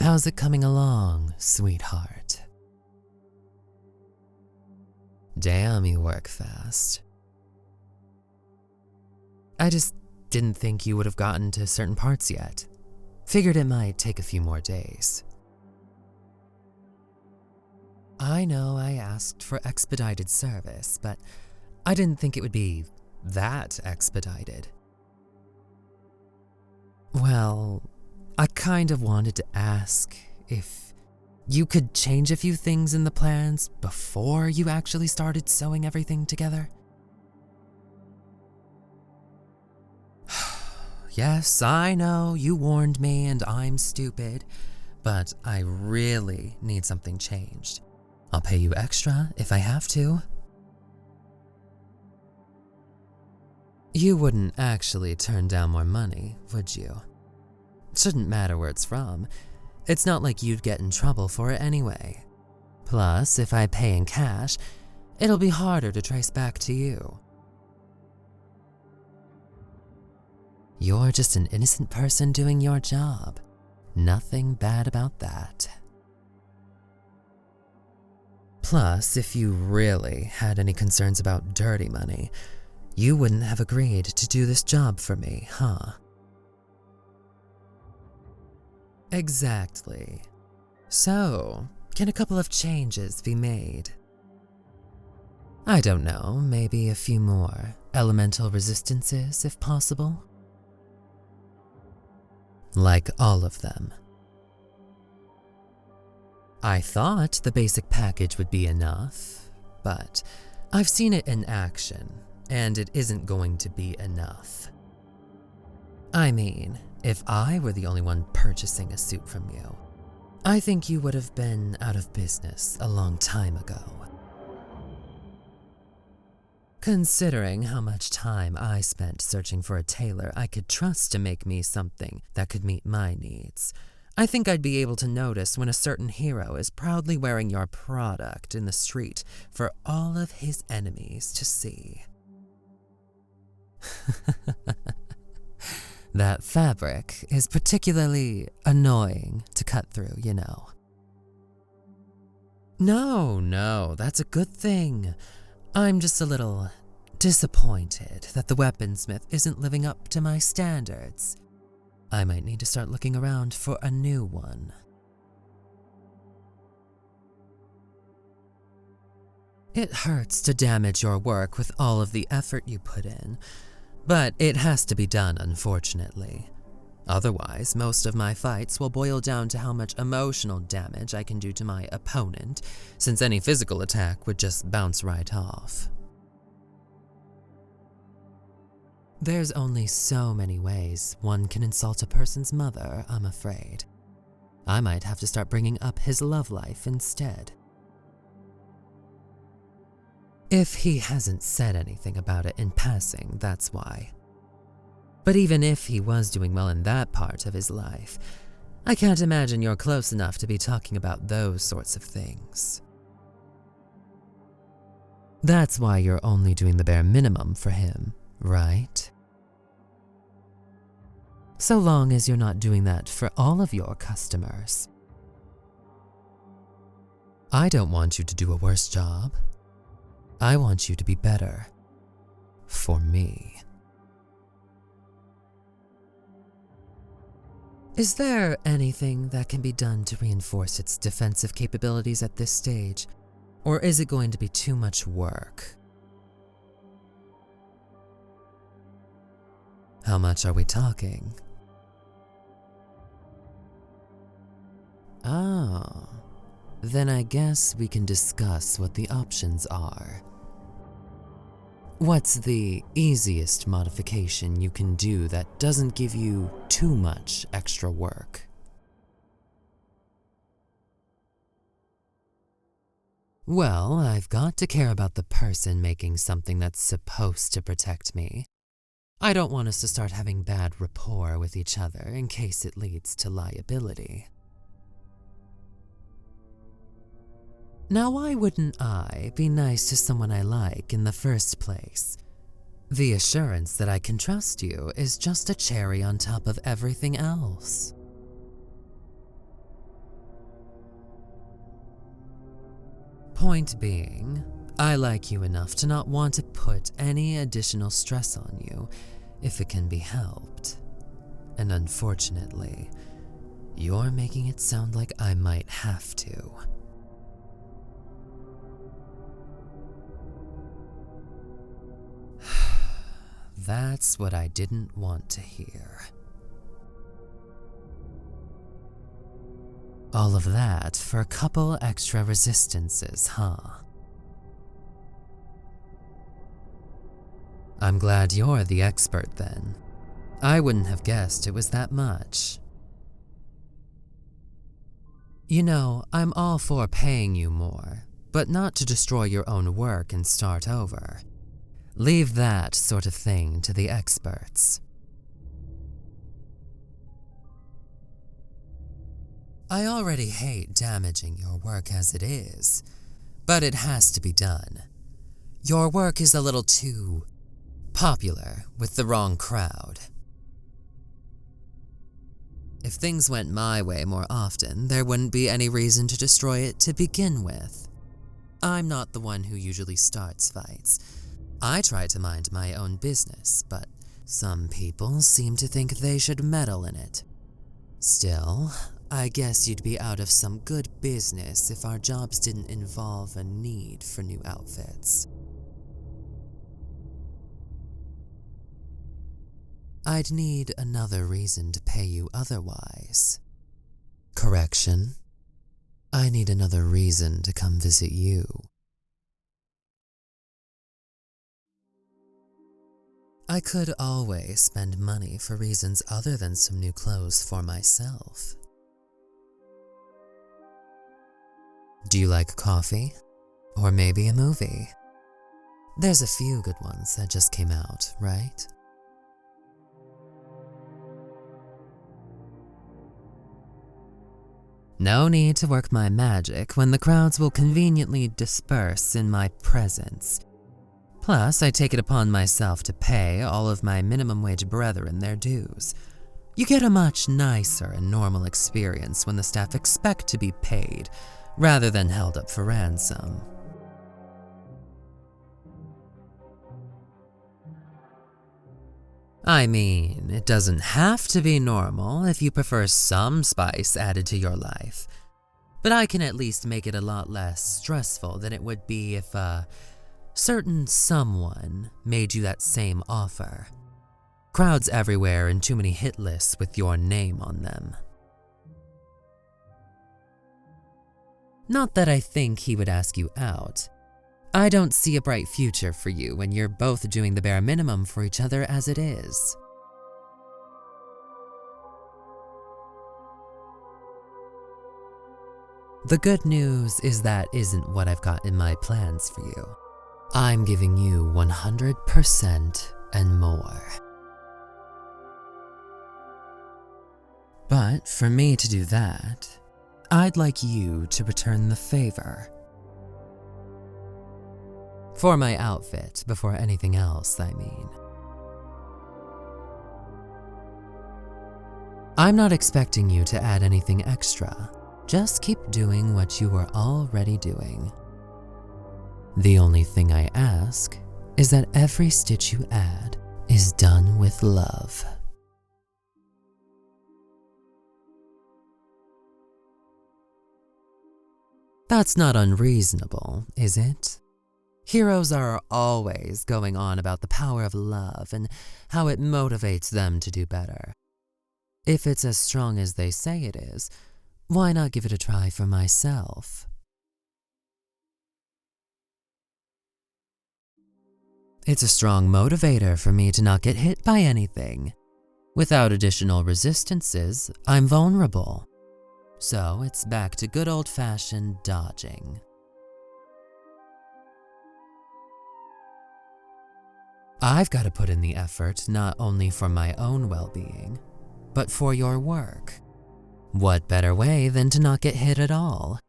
How's it coming along, sweetheart? Damn, you work fast. I just didn't think you would have gotten to certain parts yet. Figured it might take a few more days. I know I asked for expedited service, but I didn't think it would be that expedited. Well, I kind of wanted to ask if you could change a few things in the plans before you actually started sewing everything together. Yes, I know you warned me and I'm stupid, but I really need something changed. I'll pay you extra if I have to. You wouldn't actually turn down more money, would you? Shouldn't matter where it's from. It's not like you'd get in trouble for it anyway. Plus, if I pay in cash, it'll be harder to trace back to you. You're just an innocent person doing your job. Nothing bad about that. Plus, if you really had any concerns about dirty money, you wouldn't have agreed to do this job for me, huh? Exactly. So, can a couple of changes be made? I don't know, maybe a few more elemental resistances if possible? Like all of them. I thought the basic package would be enough, but I've seen it in action, and it isn't going to be enough. I mean, if I were the only one purchasing a suit from you, I think you would have been out of business a long time ago. Considering how much time I spent searching for a tailor I could trust to make me something that could meet my needs, I think I'd be able to notice when a certain hero is proudly wearing your product in the street for all of his enemies to see. That fabric is particularly annoying to cut through, you know. No, that's a good thing. I'm just a little disappointed that the weaponsmith isn't living up to my standards. I might need to start looking around for a new one. It hurts to damage your work with all of the effort you put in, but it has to be done, unfortunately. Otherwise, most of my fights will boil down to how much emotional damage I can do to my opponent, since any physical attack would just bounce right off. There's only so many ways one can insult a person's mother, I'm afraid. I might have to start bringing up his love life instead. If he hasn't said anything about it in passing, that's why. But even if he was doing well in that part of his life, I can't imagine you're close enough to be talking about those sorts of things. That's why you're only doing the bare minimum for him, right? So long as you're not doing that for all of your customers. I don't want you to do a worse job. I want you to be better. For me. Is there anything that can be done to reinforce its defensive capabilities at this stage? Or is it going to be too much work? How much are we talking? Oh, then I guess we can discuss what the options are. What's the easiest modification you can do that doesn't give you too much extra work? Well, I've got to care about the person making something that's supposed to protect me. I don't want us to start having bad rapport with each other in case it leads to liability. Now, why wouldn't I be nice to someone I like in the first place? The assurance that I can trust you is just a cherry on top of everything else. Point being, I like you enough to not want to put any additional stress on you if it can be helped. And unfortunately, you're making it sound like I might have to. That's what I didn't want to hear. All of that for a couple extra resistances, huh? I'm glad you're the expert then. I wouldn't have guessed it was that much. You know, I'm all for paying you more, but not to destroy your own work and start over. Leave that sort of thing to the experts. I already hate damaging your work as it is, but it has to be done. Your work is a little too popular with the wrong crowd. If things went my way more often, there wouldn't be any reason to destroy it to begin with. I'm not the one who usually starts fights. I try to mind my own business, but some people seem to think they should meddle in it. Still, I guess you'd be out of some good business if our jobs didn't involve a need for new outfits. I'd need another reason to pay you otherwise. Correction, I need another reason to come visit you. I could always spend money for reasons other than some new clothes for myself. Do you like coffee? Or maybe a movie? There's a few good ones that just came out, right? No need to work my magic when the crowds will conveniently disperse in my presence. Plus, I take it upon myself to pay all of my minimum wage brethren their dues. You get a much nicer and normal experience when the staff expect to be paid, rather than held up for ransom. I mean, it doesn't have to be normal if you prefer some spice added to your life, but I can at least make it a lot less stressful than it would be if a certain someone made you that same offer. Crowds everywhere and too many hit lists with your name on them. Not that I think he would ask you out. I don't see a bright future for you when you're both doing the bare minimum for each other as it is. The good news is that isn't what I've got in my plans for you. I'm giving you 100% and more. But for me to do that, I'd like you to return the favor. For my outfit, before anything else, I mean. I'm not expecting you to add anything extra. Just keep doing what you were already doing. The only thing I ask is that every stitch you add is done with love. That's not unreasonable, is it? Heroes are always going on about the power of love and how it motivates them to do better. If it's as strong as they say it is, why not give it a try for myself? It's a strong motivator for me to not get hit by anything. Without additional resistances, I'm vulnerable. So it's back to good old-fashioned dodging. I've got to put in the effort not only for my own well-being, but for your work. What better way than to not get hit at all?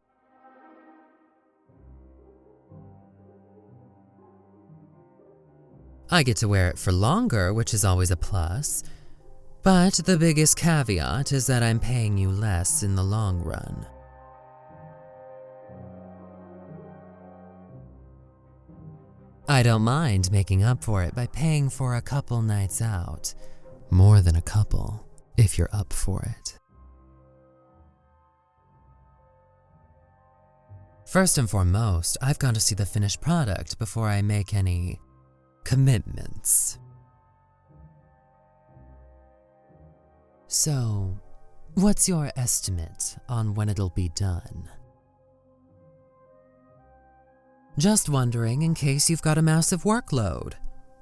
I get to wear it for longer, which is always a plus, but the biggest caveat is that I'm paying you less in the long run. I don't mind making up for it by paying for a couple nights out. More than a couple, if you're up for it. First and foremost, I've got to see the finished product before I make any commitments. So, what's your estimate on when it'll be done? Just wondering in case you've got a massive workload.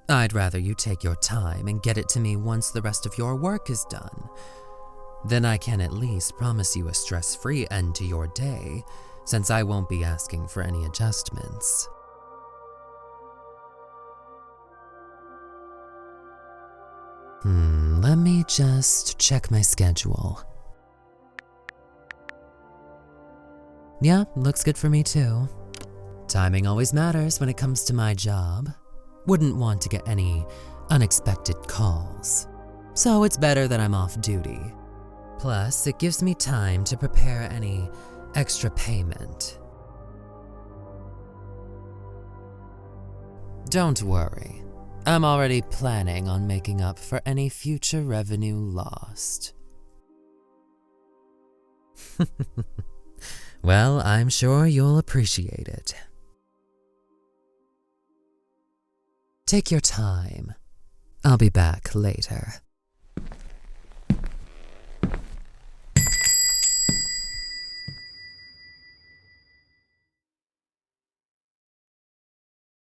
I'd rather you take your time and get it to me once the rest of your work is done. Then I can at least promise you a stress-free end to your day, since I won't be asking for any adjustments. Let me just check my schedule. Yeah, looks good for me too. Timing always matters when it comes to my job. Wouldn't want to get any unexpected calls. So it's better that I'm off duty. Plus, it gives me time to prepare any extra payment. Don't worry, I'm already planning on making up for any future revenue lost. Well, I'm sure you'll appreciate it. Take your time. I'll be back later.